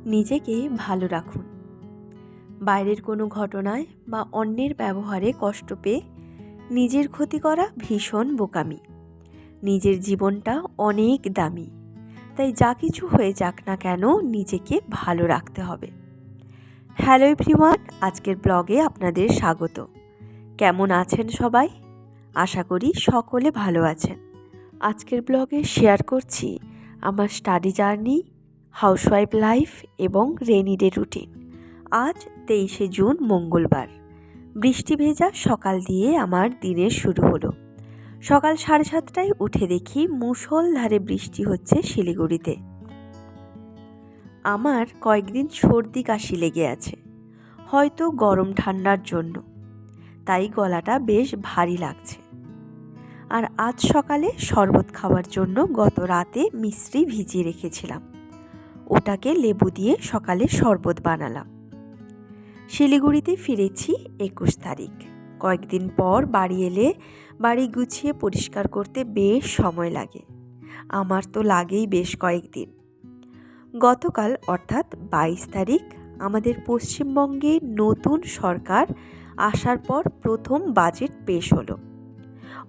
নিজেকে ভালো রাখুন। বাইরের কোনো ঘটনায় বা অন্যের ব্যবহারে কষ্ট পেয়ে নিজের ক্ষতি করা ভীষণ বোকামি। নিজের জীবনটা অনেক দামি, তাই যা কিছু হয়ে যাক না কেন নিজেকে ভালো রাখতে হবে। হ্যালো এভরিওয়ান, আজকের ব্লগে আপনাদের স্বাগত। কেমন আছেন সবাই? আশা করি সকলে ভালো আছেন। আজকের ব্লগে শেয়ার করছি আমার স্টাডি জার্নি, হাউসওয়াইফ লাইফ এবং রেইনি ডে রুটিন। আজ 23শে জুন মঙ্গলবার। বৃষ্টি ভেজা সকাল দিয়ে আমার দিনের শুরু হলো। সকাল 7:30টায় উঠে দেখি মুষলধারে বৃষ্টি হচ্ছে শিলিগুড়িতে। আমার কয়েকদিন সর্দি কাশি লেগে আছে, হয়তো গরম ঠান্ডার জন্য, তাই গলাটা বেশ ভারী লাগছে। আর আজ সকালে শরবত খাওয়ার জন্য গত রাতে মিশ্রি ভিজিয়ে রেখেছিলাম, ওটাকে লেবু দিয়ে সকালে শরবত বানালাম। শিলিগুড়িতে ফিরেছি 21 তারিখ। কয়েকদিন পর বাড়ি এলে বাড়ি গুছিয়ে পরিষ্কার করতে বেশ সময় লাগে। আমার তো লাগেই বেশ কয়েকদিন। গতকাল অর্থাৎ 22 তারিখ আমাদের পশ্চিমবঙ্গে নতুন সরকার আসার পর প্রথম বাজেট পেশ হলো।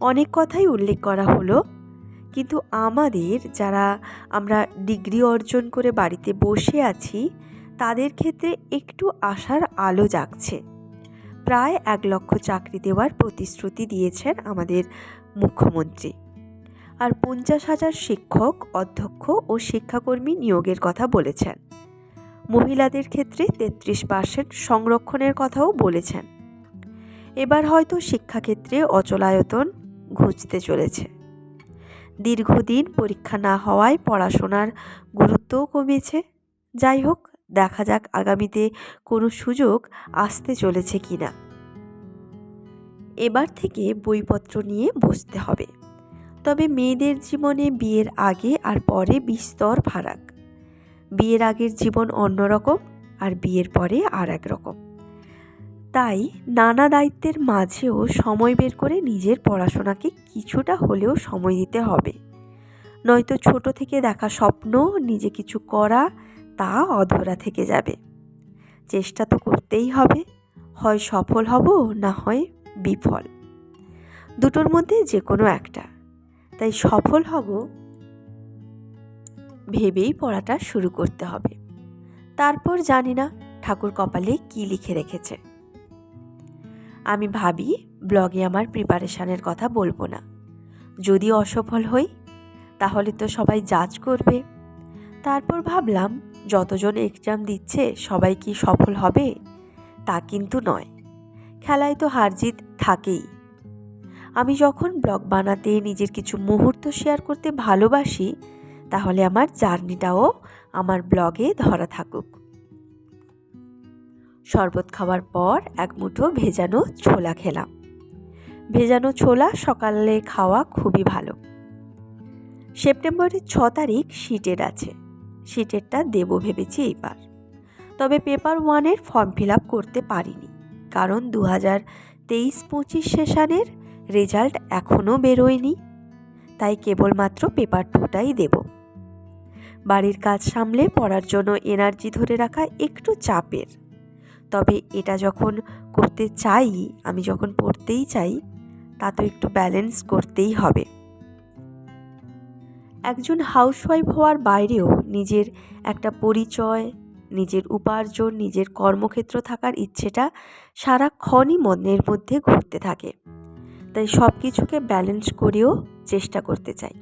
অনেক কথাই উল্লেখ করা হলো, কিন্তু আমাদের যারা আমরা ডিগ্রি অর্জন করে বাড়িতে বসে আছি তাদের ক্ষেত্রে একটু আশার আলো জাগছে। প্রায় 1 লক্ষ চাকরি দেওয়ার প্রতিশ্রুতি দিয়েছেন আমাদের মুখ্যমন্ত্রী। আর 50,000 শিক্ষক, অধ্যক্ষ ও শিক্ষাকর্মী নিয়োগের কথা বলেছেন। মহিলাদের ক্ষেত্রে 33% সংরক্ষণের কথাও বলেছেন। এবার হয়তো শিক্ষাক্ষেত্রে অচলায়তন ঘুচতে চলেছে। দীর্ঘদিন পরীক্ষা না হওয়ায় পড়াশোনার গুরুত্বও কমেছে। যাই হোক, দেখা যাক আগামীতে কোনো সুযোগ আসতে চলেছে কিনা। এবার থেকে বইপত্র নিয়ে বসতে হবে। তবে মেয়েদের জীবনে বিয়ের আগে আর পরে বিস্তর ফারাক। বিয়ের আগের জীবন অন্যরকম, আর বিয়ের পরে আর এক রকম। তাই নানা দায়িত্বের মাঝেও সময় বের করে নিজের পড়াশোনাকে কিছুটা হলেও সময় দিতে হবে, নয়তো ছোট থেকে দেখা স্বপ্ন নিজে কিছু করা তা অধরা থেকে যাবে। চেষ্টা তো করতেই হবে, হয় সফল হব না হয় বিফল, দুটোর মধ্যে যে কোনো একটা। তাই সফল হব ভেবেই পড়াটা শুরু করতে হবে। তারপর জানি না ঠাকুর কপালে কি লিখে রেখেছে। আমি ভাবি ব্লগে আমার প্রিপারেশানের কথা বলবো না। যদি অসফল হই তাহলে তো সবাই জাজ করবে। তারপর ভাবলাম যতজন এক্সাম দিচ্ছে সবাই কি সফল হবে? তা কিন্তু নয়, খেলায় তো হার জিত থাকেই। আমি যখন ব্লগ বানাতে, নিজের কিছু মুহূর্ত শেয়ার করতে ভালোবাসি, তাহলে আমার জার্নিটাও আমার ব্লগে ধরা থাকুক। শরবত খাওয়ার পর এক মুঠো ভেজানো ছোলা খেলাম। ভেজানো ছোলা সকালে খাওয়া খুবই ভালো। সেপ্টেম্বরের 6 তারিখ সিটেট আছে। সিটেটটা দেবো ভেবেছি এইবার। তবে পেপার 1-এর ফর্ম ফিল আপ করতে পারিনি, কারণ 2023-25 সেশনের রেজাল্ট এখনও বেরোয়নি। তাই কেবলমাত্র পেপার 2টাই দেব। বাড়ির কাজ সামলে পড়ার জন্য এনার্জি ধরে রাখা একটু চাপের। তবে এটা যখন করতে চাই, আমি যখন পড়তেই চাই, তা তো একটু ব্যালেন্স করতেই হবে। একজন হাউসওয়াইফ হওয়ার বাইরেও নিজের একটা পরিচয়, নিজের উপার্জন, নিজের কর্মক্ষেত্র থাকার ইচ্ছেটা সারাক্ষণই মনের মধ্যে ঘুরতে থাকে। তাই সব কিছুকে ব্যালেন্স করেও চেষ্টা করতে চাই।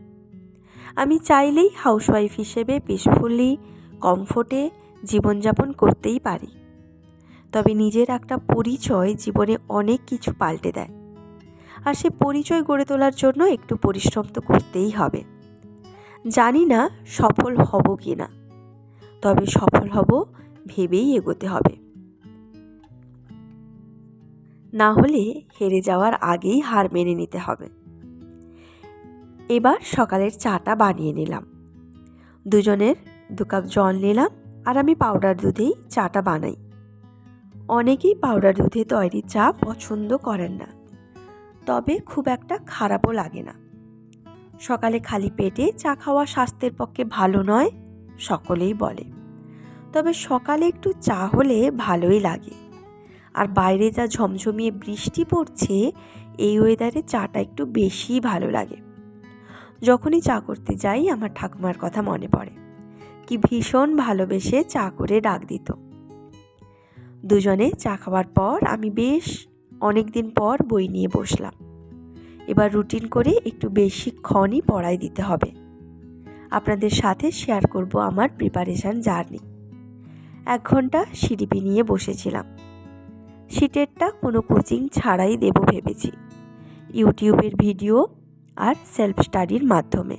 আমি চাইলেই হাউসওয়াইফ হিসেবে পিসফুলি, কমফোর্টে জীবনযাপন করতেই পারি। তবে নিজের একটা পরিচয় জীবনে অনেক কিছু পাল্টে দেয়, আর সে পরিচয় গড়ে তোলার জন্য একটু পরিশ্রম তো করতেই হবে। জানি না সফল হব কি না, তবে সফল হব ভেবেই এগোতে হবে। না হলে হেরে যাওয়ার আগেই হার মেনে নিতে হবে। এবার সকালের চাটা বানিয়ে নিলাম। দুজনের 2 কাপ জল নিলাম, আর আমি পাউডার দুধেই চাটা বানাই। অনেকেই পাউডার দুধে তৈরি চা পছন্দ করেন না, তবে খুব একটা খারাপও লাগে না। সকালে খালি পেটে চা খাওয়া স্বাস্থ্যের পক্ষে ভালো নয় সকলেই বলে, তবে সকালে একটু চা হলে ভালোই লাগে। আর বাইরে যা ঝমঝমিয়ে বৃষ্টি পড়ছে, এই ওয়েদারে চাটা একটু বেশিই ভালো লাগে। যখনই চা করতে যাই আমার ঠাকুমার কথা মনে পড়ে, কি ভীষণ ভালোবেসে চা করে ডাক দিত। দুজনে চা খাওয়ার পর আমি বেশ অনেক দিন পর বই নিয়ে বসলাম। এবার রুটিন করে একটু বেশিক্ষণই পড়াই দিতে হবে। আপনাদের সাথে শেয়ার করব আমার প্রিপারেশান জার্নি। 1 ঘন্টা সিডিপি নিয়ে বসেছিলাম। সিটেটটা কোনো কোচিং ছাড়াই দেব ভেবেছি, ইউটিউবের ভিডিও আর সেলফ স্টাডির মাধ্যমে।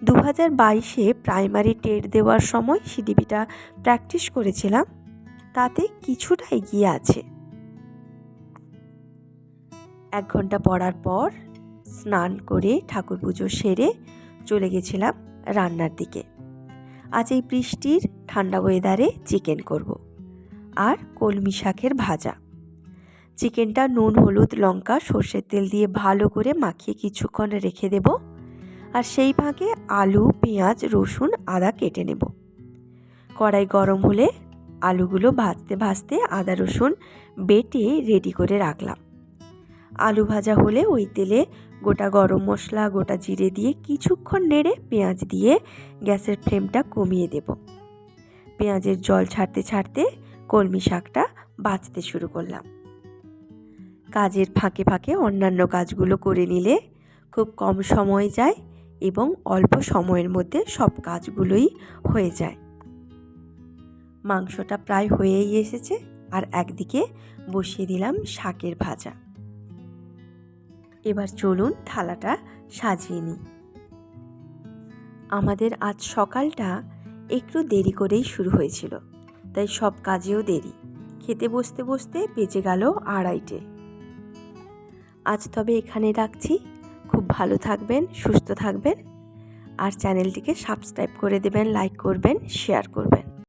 2022-এ প্রাইমারি টেট দেওয়ার সময় সিডিপিটা প্র্যাকটিস করেছিলাম, তাতে কিছুটা এগিয়ে আছে। 1 ঘন্টা পড়ার পর স্নান করে ঠাকুর পুজো সেরে চলে গেছিলাম রান্নার দিকে। আজ এই বৃষ্টির ঠান্ডা ওয়েদারে চিকেন করব আর কলমি শাকের ভাজা। চিকেনটা নুন, হলুদ, লঙ্কা, সর্ষের তেল দিয়ে ভালো করে মাখিয়ে কিছুক্ষণ রেখে দেব। আর সেই ভাগে আলু, পেঁয়াজ, রসুন, আদা কেটে নেব। কড়াই গরম হলে আলুগুলো ভাজতে ভাজতে আদা রসুন বেটে রেডি করে রাখলাম। আলু ভাজা হলে ওই তেলে গোটা গরম মশলা, গোটা জিরে দিয়ে কিছুক্ষণ নেড়ে পেঁয়াজ দিয়ে গ্যাসের ফ্লেমটা কমিয়ে দেব। পেঁয়াজের জল ছাড়তে ছাড়তে কলমি শাকটা ভাজতে শুরু করলাম। কাজের ফাঁকে ফাঁকে অন্যান্য কাজগুলো করে নিলে খুব কম সময় যায় এবং অল্প সময়ের মধ্যে সব কাজগুলোই হয়ে যায়। মাংসটা প্রায় হয়েই এসেছে আর একদিকে বসিয়ে দিলাম শাকের ভাজা। এবার চলুন থালাটা সাজিয়ে নিই। আমাদের আজ সকালটা একটু দেরি করেই শুরু হয়েছিল, তাই সব কাজেও দেরি। খেতে বসতে বসতে বেজে গেল 2:30। আজ তবে এখানে রাখছি। খুব ভালো থাকবেন, সুস্থ থাকবেন আর চ্যানেলটিকে সাবস্ক্রাইব করে দেবেন, লাইক করবেন, শেয়ার করবেন।